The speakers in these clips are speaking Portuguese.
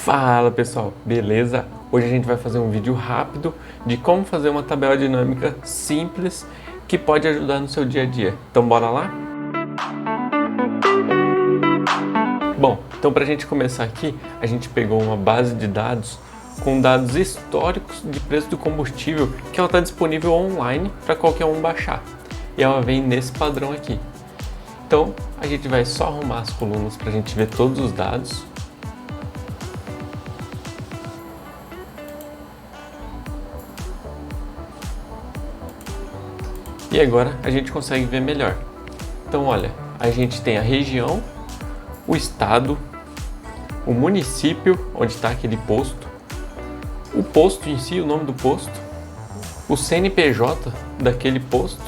Fala pessoal, beleza? Hoje a gente vai fazer um vídeo rápido de como fazer uma tabela dinâmica simples que pode ajudar no seu dia a dia. Então bora lá? Bom, então para a gente começar aqui, a gente pegou uma base de dados com dados históricos de preço do combustível que ela está disponível online para qualquer um baixar. E ela vem nesse padrão aqui. Então a gente vai só arrumar as colunas para a gente ver todos os dados. E agora a gente consegue ver melhor. Então olha, a gente tem a região, o estado, o município onde está aquele posto, o posto em si, o nome do posto, o CNPJ daquele posto,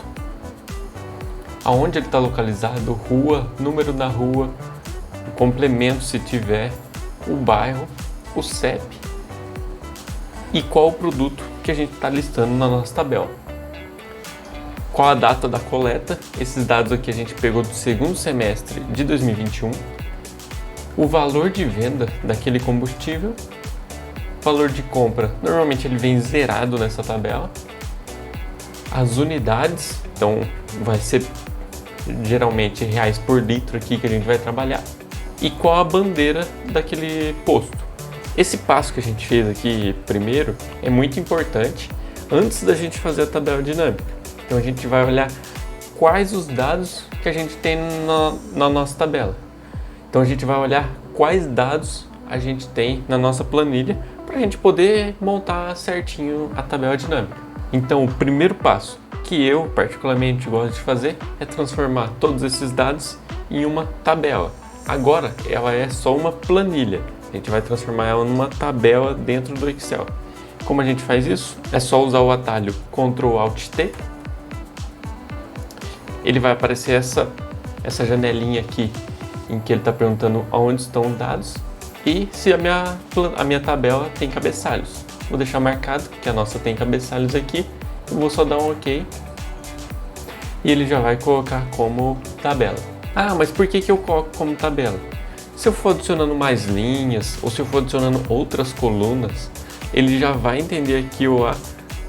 aonde ele está localizado, rua, número da rua, o complemento se tiver, o bairro, o CEP e qual o produto que a gente está listando na nossa tabela. Qual a data da coleta, esses dados aqui a gente pegou do segundo semestre de 2021, o valor de venda daquele combustível, valor de compra, normalmente ele vem zerado nessa tabela, as unidades, então vai ser geralmente reais por litro aqui que a gente vai trabalhar, e qual a bandeira daquele posto. Esse passo que a gente fez aqui primeiro é muito importante antes da gente fazer a tabela dinâmica. Então a gente vai olhar quais os dados que a gente tem na nossa tabela. Então a gente vai olhar quais dados a gente tem na nossa planilha para a gente poder montar certinho a tabela dinâmica. Então o primeiro passo que eu particularmente gosto de fazer é transformar todos esses dados em uma tabela. Agora ela é só uma planilha, a gente vai transformar ela numa tabela dentro do Excel. Como a gente faz isso? É só usar o atalho Ctrl Alt T. Ele vai aparecer essa janelinha aqui em que ele está perguntando aonde estão os dados e se a minha tabela tem cabeçalhos. Vou deixar marcado que a nossa tem cabeçalhos aqui, eu vou só dar um OK e ele já vai colocar como tabela. Ah, mas por que eu coloco como tabela? Se eu for adicionando mais linhas ou se eu for adicionando outras colunas, ele já vai entender aqui o A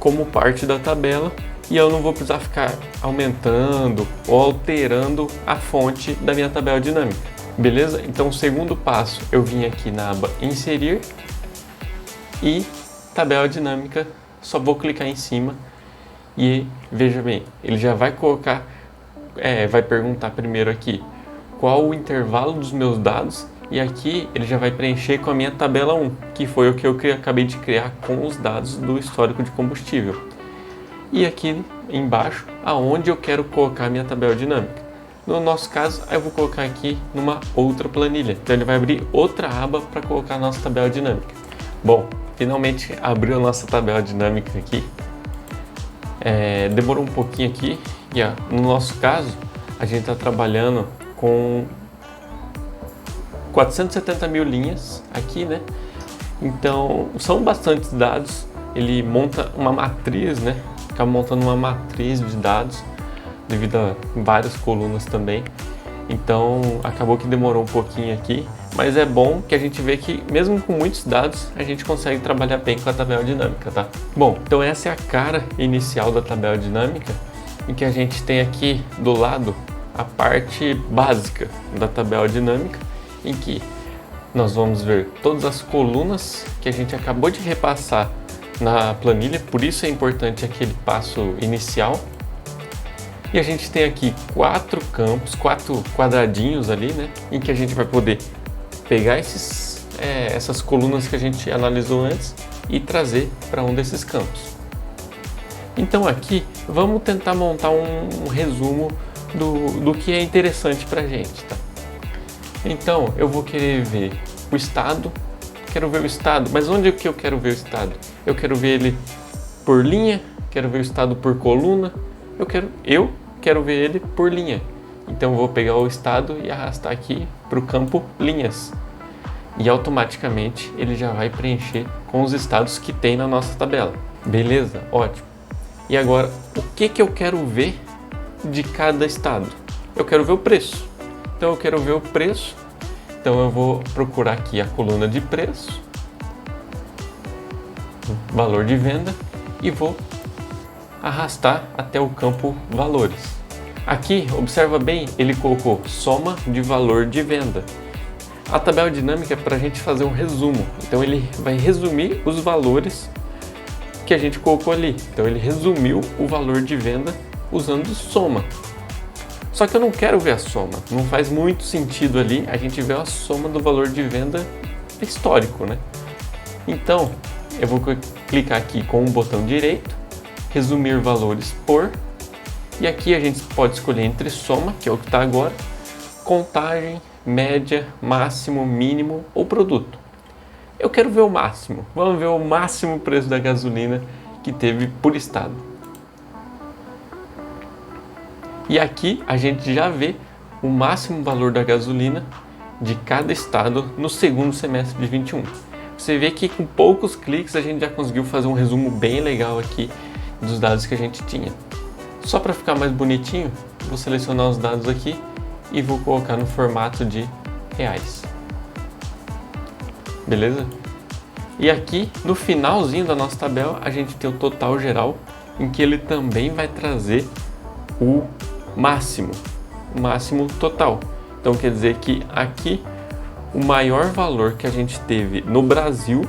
como parte da tabela e eu não vou precisar ficar aumentando ou alterando a fonte da minha tabela dinâmica. Beleza? Então o segundo passo, eu vim aqui na aba Inserir e Tabela Dinâmica, só vou clicar em cima e veja bem, ele já vai colocar, vai perguntar primeiro aqui qual o intervalo dos meus dados e aqui ele já vai preencher com a minha tabela 1, que foi o que eu acabei de criar com os dados do histórico de combustível. E aqui embaixo, aonde eu quero colocar a minha tabela dinâmica. No nosso caso, eu vou colocar aqui numa outra planilha. Então ele vai abrir outra aba para colocar a nossa tabela dinâmica. Bom, finalmente abriu a nossa tabela dinâmica aqui. Demorou um pouquinho aqui. E ó, no nosso caso, a gente está trabalhando com 470 mil linhas aqui, né? Então, são bastantes dados. Ele monta uma matriz, né? Acaba montando uma matriz de dados devido a várias colunas também. Então acabou que demorou um pouquinho aqui, mas é bom que a gente vê que mesmo com muitos dados a gente consegue trabalhar bem com a tabela dinâmica, tá? Bom, então essa é a cara inicial da tabela dinâmica, em que a gente tem aqui do lado a parte básica da tabela dinâmica, em que nós vamos ver todas as colunas que a gente acabou de repassar na planilha, por isso é importante aquele passo inicial. E a gente tem aqui 4 campos, 4 quadradinhos ali, né, em que a gente vai poder pegar essas colunas que a gente analisou antes e trazer para um desses campos. Então aqui vamos tentar montar um resumo do que é interessante para a gente, tá? Então eu vou querer ver o estado. Quero ver o estado, mas onde é que eu quero ver o estado? Eu quero ver ele por linha, quero ver o estado por coluna, eu quero ver ele por linha. Então eu vou pegar o estado e arrastar aqui para o campo linhas. E automaticamente ele já vai preencher com os estados que tem na nossa tabela. Beleza? Ótimo. E agora, o que eu quero ver de cada estado? Eu quero ver o preço. Então eu quero ver o preço. Então eu vou procurar aqui a coluna de preço valor de venda e vou arrastar até o campo valores. Aqui, observa bem, ele colocou soma de valor de venda. A tabela dinâmica é para a gente fazer um resumo, então ele vai resumir os valores que a gente colocou ali. Então ele resumiu o valor de venda usando soma. Só que eu não quero ver a soma, não faz muito sentido ali a gente ver a soma do valor de venda histórico, né? Então eu vou clicar aqui com o botão direito, resumir valores por, e aqui a gente pode escolher entre soma, que é o que está agora, contagem, média, máximo, mínimo ou produto. Eu quero ver o máximo. Vamos ver o máximo preço da gasolina que teve por estado. E aqui a gente já vê o máximo valor da gasolina de cada estado no segundo semestre de 21. Você vê que com poucos cliques a gente já conseguiu fazer um resumo bem legal aqui dos dados que a gente tinha. Só para ficar mais bonitinho, vou selecionar os dados aqui e vou colocar no formato de reais. Beleza? E aqui no finalzinho da nossa tabela a gente tem o total geral, em que ele também vai trazer o máximo total. Então quer dizer que aqui o maior valor que a gente teve no Brasil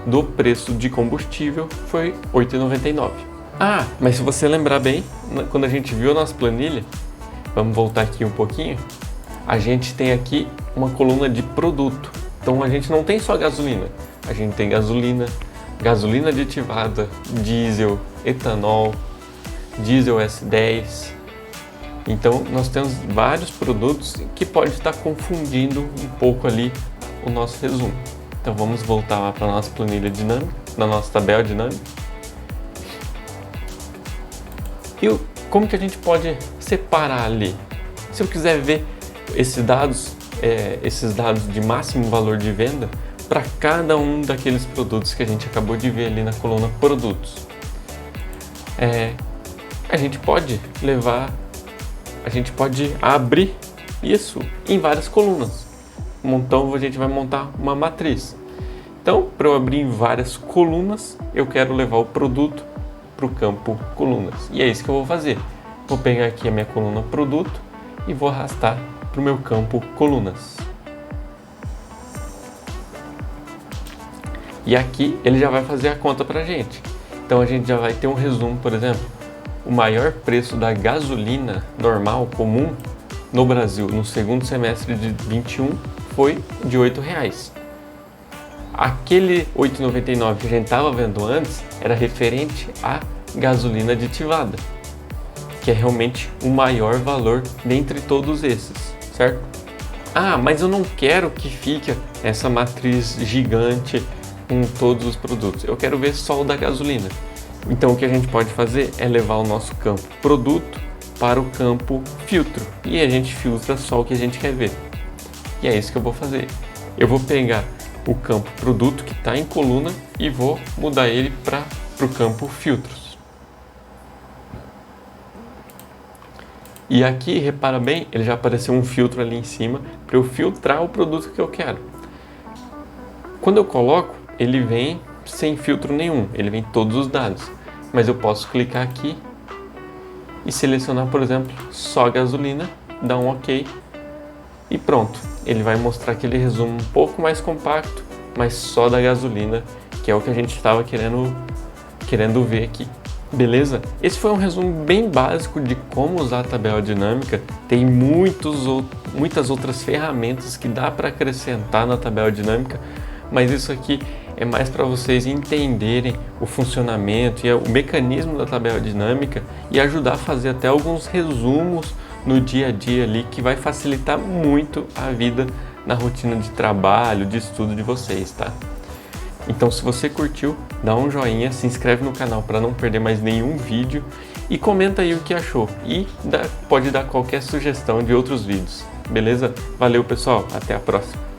do preço de combustível foi R$ 8,99. Ah, mas se você lembrar bem, quando a gente viu a nossa planilha, vamos voltar aqui um pouquinho, a gente tem aqui uma coluna de produto. Então a gente não tem só gasolina, a gente tem gasolina, gasolina aditivada, diesel, etanol, diesel S10. Então nós temos vários produtos que pode estar confundindo um pouco ali o nosso resumo. Então vamos voltar lá para a nossa planilha dinâmica, na nossa tabela dinâmica. E como que a gente pode separar ali? Se eu quiser ver esses dados de máximo valor de venda para cada um daqueles produtos que a gente acabou de ver ali na coluna produtos, a gente pode abrir isso em várias colunas. Então a gente vai montar uma matriz. Então, para eu abrir em várias colunas, eu quero levar o produto para o campo colunas. E é isso que eu vou fazer. Vou pegar aqui a minha coluna produto e vou arrastar para o meu campo colunas. E aqui ele já vai fazer a conta para a gente. Então a gente já vai ter um resumo, por exemplo, o maior preço da gasolina normal, comum, no Brasil, no segundo semestre de 21, foi de R$ 8,00. Aquele R$ 8,99 que a gente estava vendo antes era referente à gasolina aditivada, que é realmente o maior valor dentre todos esses, certo? Ah, mas eu não quero que fique essa matriz gigante com todos os produtos. Eu quero ver só o da gasolina. Então o que a gente pode fazer é levar o nosso campo produto para o campo filtro. E a gente filtra só o que a gente quer ver. E é isso que eu vou fazer. Eu vou pegar o campo produto que está em coluna e vou mudar ele para o campo filtros. E aqui, repara bem, ele já apareceu um filtro ali em cima para eu filtrar o produto que eu quero. Quando eu coloco, ele vem sem filtro nenhum, ele vem todos os dados. Mas eu posso clicar aqui e selecionar, por exemplo, só gasolina, dar um OK e pronto. Ele vai mostrar aquele resumo um pouco mais compacto, mas só da gasolina, que é o que a gente estava querendo ver aqui. Beleza? Esse foi um resumo bem básico de como usar a tabela dinâmica. Tem muitas outras ferramentas que dá para acrescentar na tabela dinâmica, mas isso aqui é mais para vocês entenderem o funcionamento e o mecanismo da tabela dinâmica e ajudar a fazer até alguns resumos no dia a dia ali, que vai facilitar muito a vida na rotina de trabalho, de estudo de vocês, tá? Então, se você curtiu, dá um joinha, se inscreve no canal para não perder mais nenhum vídeo e comenta aí o que achou e pode dar qualquer sugestão de outros vídeos, beleza? Valeu, pessoal, até a próxima!